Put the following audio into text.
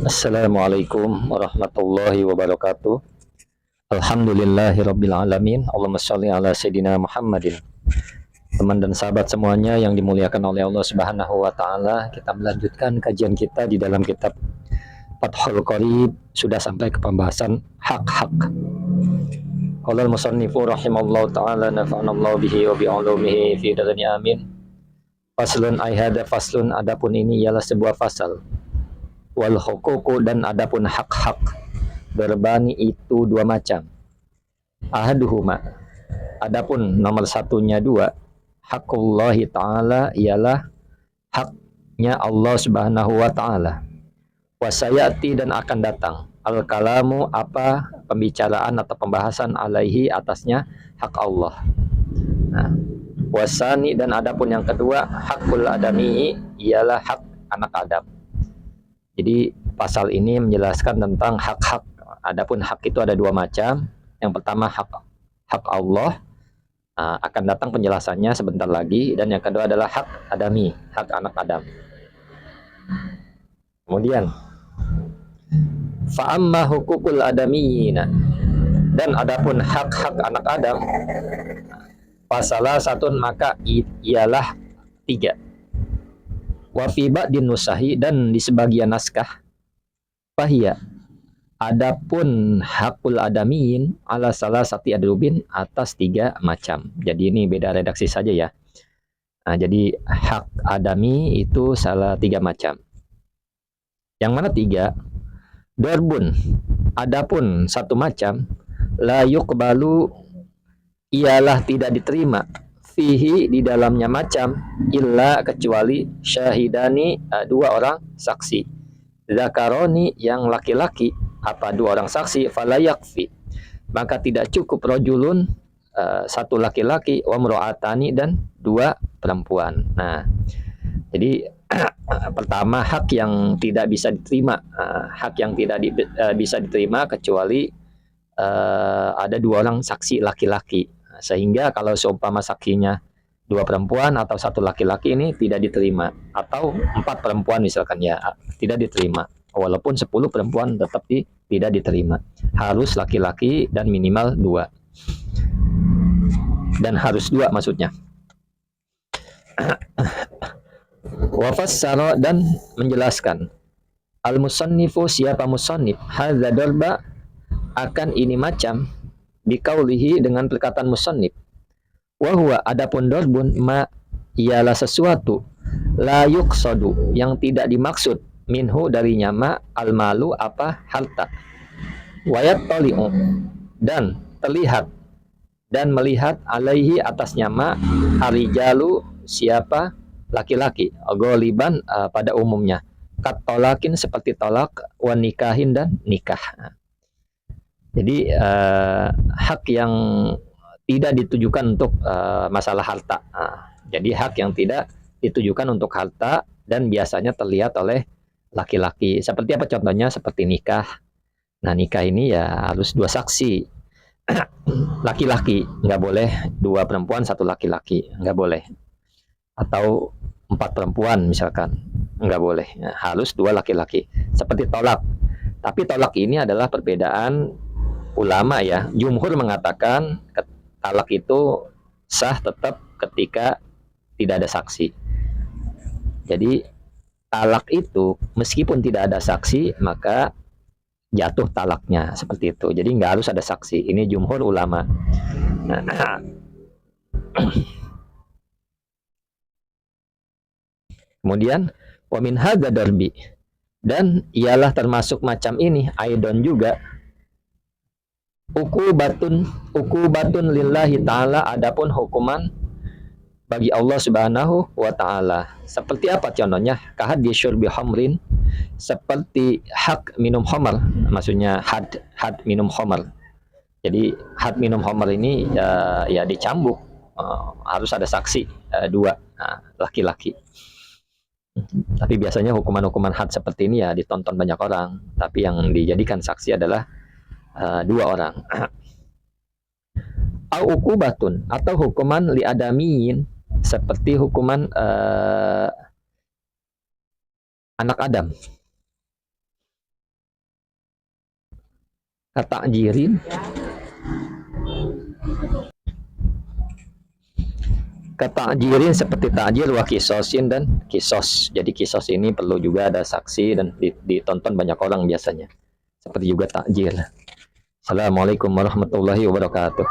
Assalamualaikum warahmatullahi wabarakatuh. Alhamdulillahirabbil alamin. Allahumma shalli ala sayidina Muhammadin. Teman dan sahabat semuanya yang dimuliakan oleh Allah Subhanahu wa taala, kita melanjutkan kajian kita di dalam kitab Fathul Qorib, sudah sampai ke pembahasan hak-hak. Qala al-musannifu rahimallahu taala nafa'anallahu bihi wa bi ulumihi fi darin amin. Faslun ay hadza faslun, adapun ini ialah sebuah fasal. Wal huququ, dan adapun hak-hak, berbani itu dua macam. Ahaduhuma, adapun nomor satunya dua, hakullahi ta'ala ialah haknya Allah Subhanahu wa ta'ala. Wasayati, dan akan datang al-kalamu, apa pembicaraan atau pembahasan alaihi, atasnya hak Allah. Nah, wasani, dan adapun yang kedua, hakul adami, ialah hak anak Adam. Jadi pasal ini menjelaskan tentang hak-hak. Adapun hak itu ada dua macam. Yang pertama hak Allah, akan datang penjelasannya sebentar lagi. Dan yang kedua adalah hak adami, hak anak Adam. Kemudian fa'amma hukukul adamiyina, dan adapun hak-hak anak Adam, pasalah satun, maka ialah tiga. Wa fi ba'din nusahi, dan di sebagian naskah, fahiyya, adapun hakul adamiin ala salah sati adrubin, atas tiga macam. Jadi ini beda redaksi saja ya. Nah, jadi hak adami itu salah tiga macam. Yang mana tiga? Darbun, adapun satu macam, la yuqbalu, ialah tidak diterima, fihi, di dalamnya macam, illa, kecuali, syahidani, dua orang saksi, zakaroni, yang laki-laki, apa dua orang saksi, fala yakfi, maka tidak cukup, rojulun, satu laki-laki, wa mro'atani, dan dua perempuan. Nah, jadi pertama, hak yang tidak bisa diterima, hak yang tidak bisa diterima kecuali ada dua orang saksi laki-laki. Sehingga kalau seumpama saksinya dua perempuan atau satu laki-laki, ini tidak diterima. Atau empat perempuan misalkan ya, tidak diterima. Walaupun 10 perempuan tetap tidak diterima. Harus laki-laki dan minimal dua. Dan harus dua maksudnya. Wa fassara, dan menjelaskan, al-musannifu, siapa musannif, hadza darba, akan ini macam, biqaulihi, dengan perkataan musannif, wa huwa, adapun darbun, ma, ialah sesuatu, la yuqsadu, yang tidak dimaksud, minhu, darinya, ma, al-malu, apa, harta, wa yattali'u, dan terlihat dan melihat, alaihi, atasnya, ma, arijalu, siapa, laki-laki, goliban, pada umumnya, kat tolakin, seperti tolak, wa nikahin, dan nikah. Jadi hak yang tidak ditujukan untuk masalah harta. Jadi hak yang tidak ditujukan untuk harta dan biasanya terlihat oleh laki-laki. Seperti apa contohnya? Seperti nikah. Nah, nikah ini ya harus dua saksi. Laki-laki, nggak boleh dua perempuan satu laki-laki, nggak boleh. Atau 4 perempuan misalkan, nggak boleh. Nah, harus dua laki-laki. Seperti tolak. Tapi tolak ini adalah perbedaan ulama ya. Jumhur mengatakan talak itu sah tetap ketika tidak ada saksi. Jadi talak itu meskipun tidak ada saksi, maka jatuh talaknya, seperti itu. Jadi nggak harus ada saksi. Ini jumhur ulama. Nah, kemudian wa min hadza darbi, dan ialah termasuk macam ini, aidon juga, ukubatun lillahi ta'ala, adapun hukuman bagi Allah Subhanahu wa ta'ala. Seperti apa contohnya? Kahaddi syurbi hamrin, seperti hak minum khamar, maksudnya had minum khamar. Jadi had minum khamar ini ya dicambuk, harus ada saksi dua, laki-laki. Tapi biasanya hukuman-hukuman had seperti ini ya ditonton banyak orang, tapi yang dijadikan saksi adalah dua orang. Au uqubatun, atau hukuman li adamiyin, seperti hukuman anak Adam. Ta'jirin, ta'jirin seperti ta'jir wa kisosin dan kisos. Jadi kisos ini perlu juga ada saksi dan ditonton banyak orang biasanya. Seperti juga ta'jir. Assalamualaikum warahmatullahi wabarakatuh.